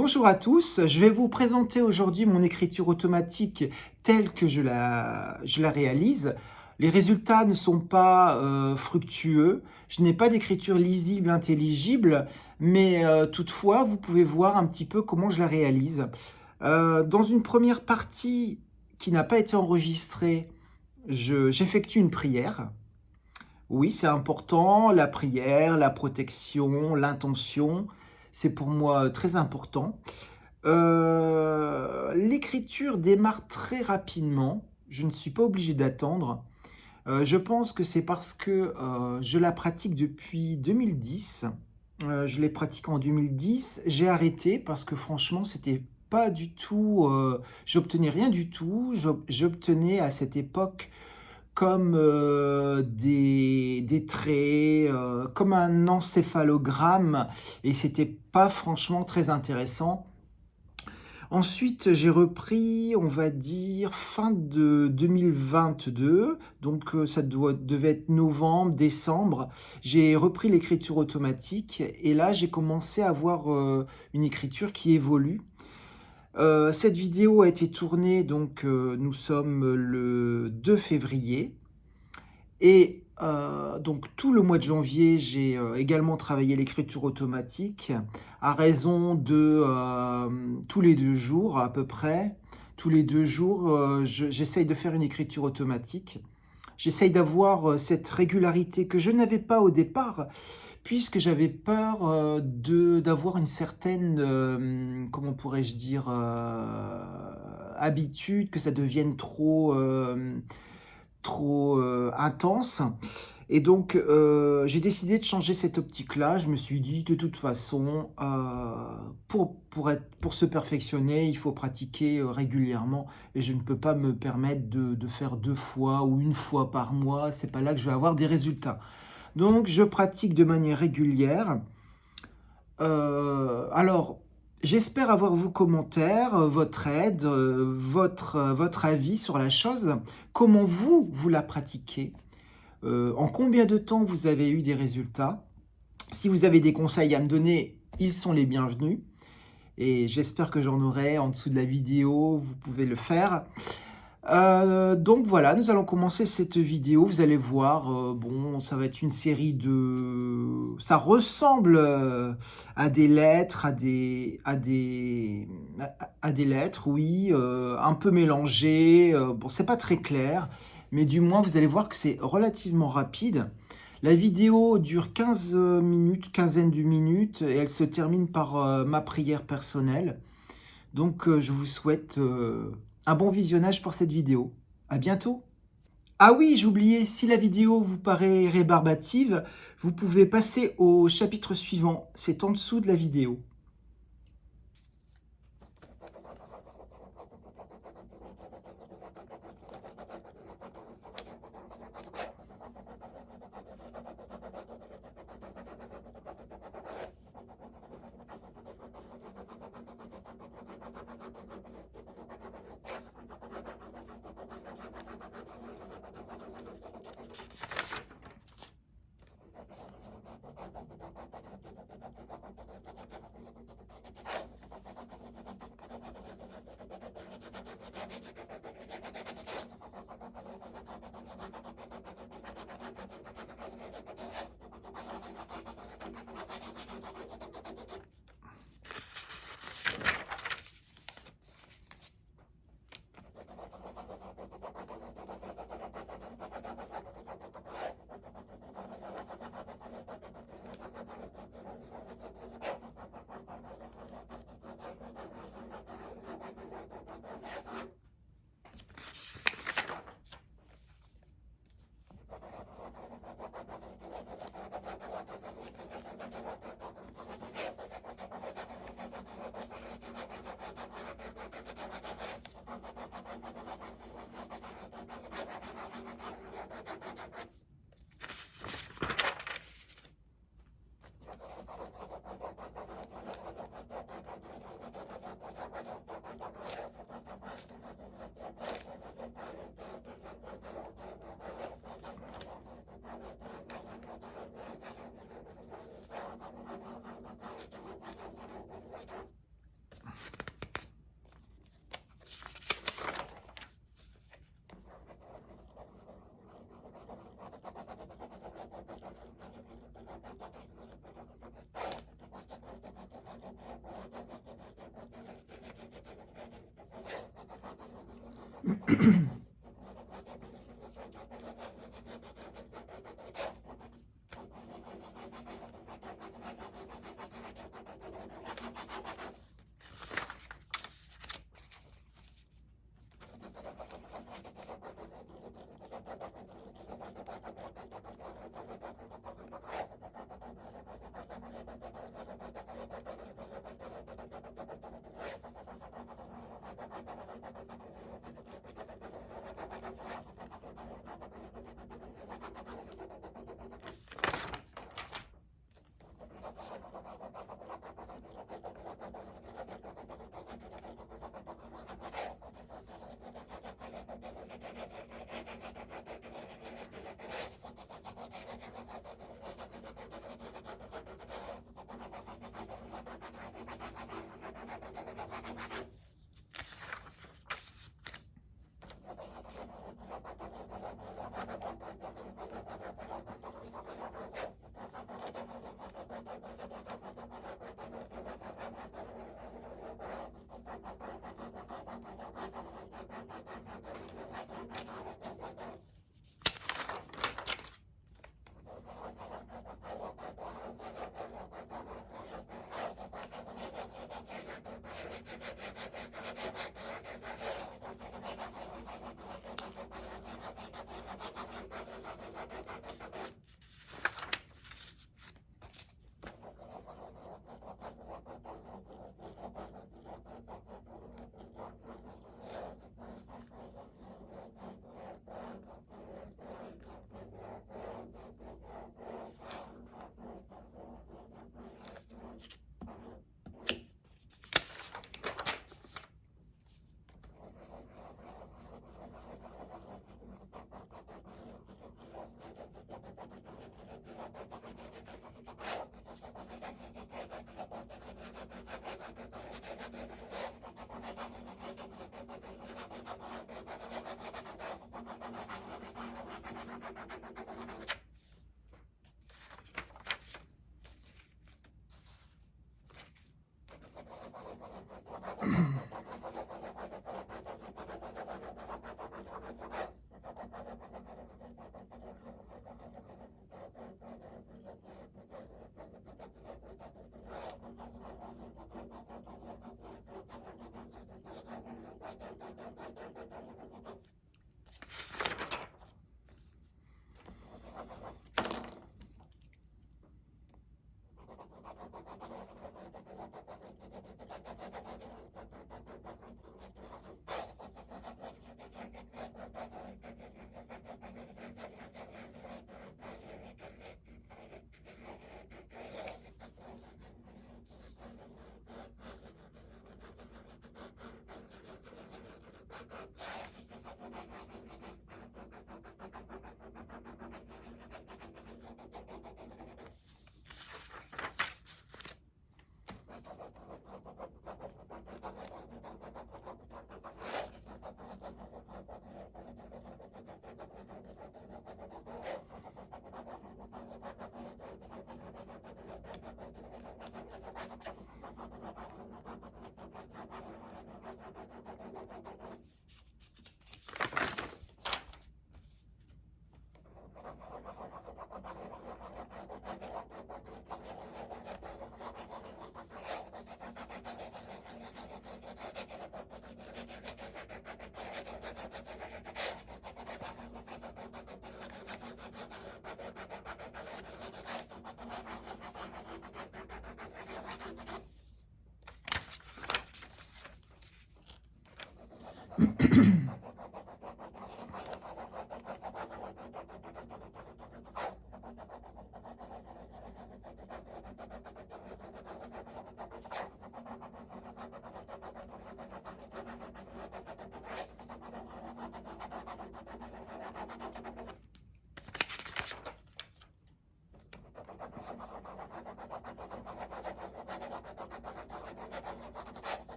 Bonjour à tous, je vais vous présenter aujourd'hui mon écriture automatique telle que je la réalise. Les résultats ne sont pas fructueux, je n'ai pas d'écriture lisible, intelligible, mais toutefois, vous pouvez voir un petit peu comment je la réalise. Dans une première partie qui n'a pas été enregistrée, j'effectue une prière. Oui, c'est important, la prière, la protection, l'intention, c'est pour moi très important. L'écriture démarre très rapidement. Je ne suis pas obligé d'attendre. Je pense que c'est parce que, je la pratique depuis 2010. Je l'ai pratiquée en 2010. J'ai arrêté parce que franchement, c'était pas du tout, j'obtenais rien du tout. J'obtenais à cette époque comme, des traits, comme un encéphalogramme et c'était pas franchement très intéressant. Ensuite, j'ai repris, on va dire, fin de 2022, donc ça devait être novembre, décembre. J'ai repris l'écriture automatique et là, j'ai commencé à avoir, une écriture qui évolue. Cette vidéo a été tournée donc, nous sommes le 2 février et donc tout le mois de janvier, j'ai, également travaillé l'écriture automatique à raison de, tous les 2 jours à peu près. Tous les 2 jours, j'essaye de faire une écriture automatique. J'essaye d'avoir, cette régularité que je n'avais pas au départ, puisque j'avais peur, d'avoir une certaine, comment pourrais-je dire? Habitude, que ça devienne trop, intense et donc j'ai décidé de changer cette optique-là. Je me suis dit: «De toute façon, pour se perfectionner, il faut pratiquer, régulièrement et je ne peux pas me permettre de faire 2 fois ou une fois par mois. C'est pas là que je vais avoir des résultats». Donc je pratique de manière régulière. Alors, j'espère avoir vos commentaires, votre aide, votre avis sur la chose. Comment vous la pratiquez? En combien de temps vous avez eu des résultats? Si vous avez des conseils à me donner, ils sont les bienvenus et j'espère que j'en aurai en dessous de la vidéo, vous pouvez le faire. Donc voilà, nous allons commencer cette vidéo. Vous allez voir, bon, ça va être une série de ça ressemble, à des lettres, à des lettres, oui, un peu mélangées, bon, c'est pas très clair, mais du moins vous allez voir que c'est relativement rapide. La vidéo dure 15 minutes, quinzaine de minutes et elle se termine par, ma prière personnelle. Donc, je vous souhaite, un bon visionnage pour cette vidéo. À bientôt. Ah oui, j'ai oublié, si la vidéo vous paraît rébarbative, vous pouvez passer au chapitre suivant, c'est en dessous de la vidéo.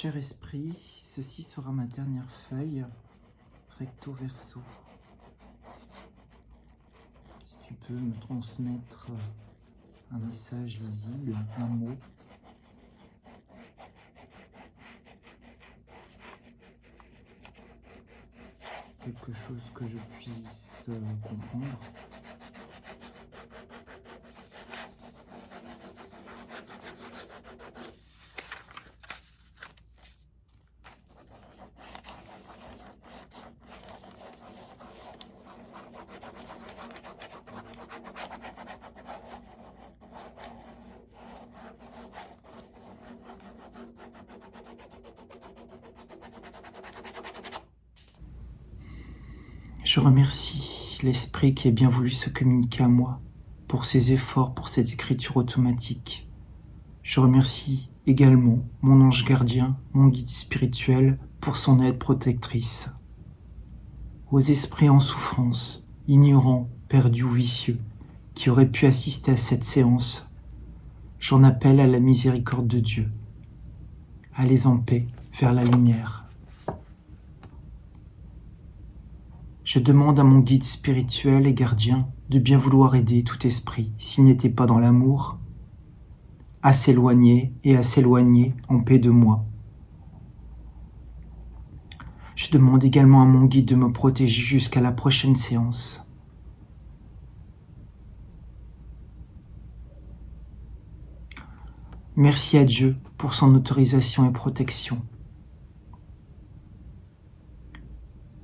Cher esprit, ceci sera ma dernière feuille, recto verso. Si tu peux me transmettre un message lisible, un mot. Quelque chose que je puisse comprendre. Je remercie l'esprit qui a bien voulu se communiquer à moi pour ses efforts, pour cette écriture automatique. Je remercie également mon ange gardien, mon guide spirituel pour son aide protectrice. Aux esprits en souffrance, ignorants, perdus ou vicieux, qui auraient pu assister à cette séance, j'en appelle à la miséricorde de Dieu. Allez en paix vers la lumière. Je demande à mon guide spirituel et gardien de bien vouloir aider tout esprit, s'il n'était pas dans l'amour, à s'éloigner et à s'éloigner en paix de moi. Je demande également à mon guide de me protéger jusqu'à la prochaine séance. Merci à Dieu pour son autorisation et protection.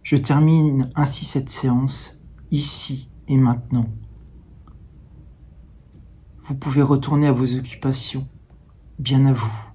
Je termine ainsi cette séance, ici et maintenant. Vous pouvez retourner à vos occupations. Bien à vous.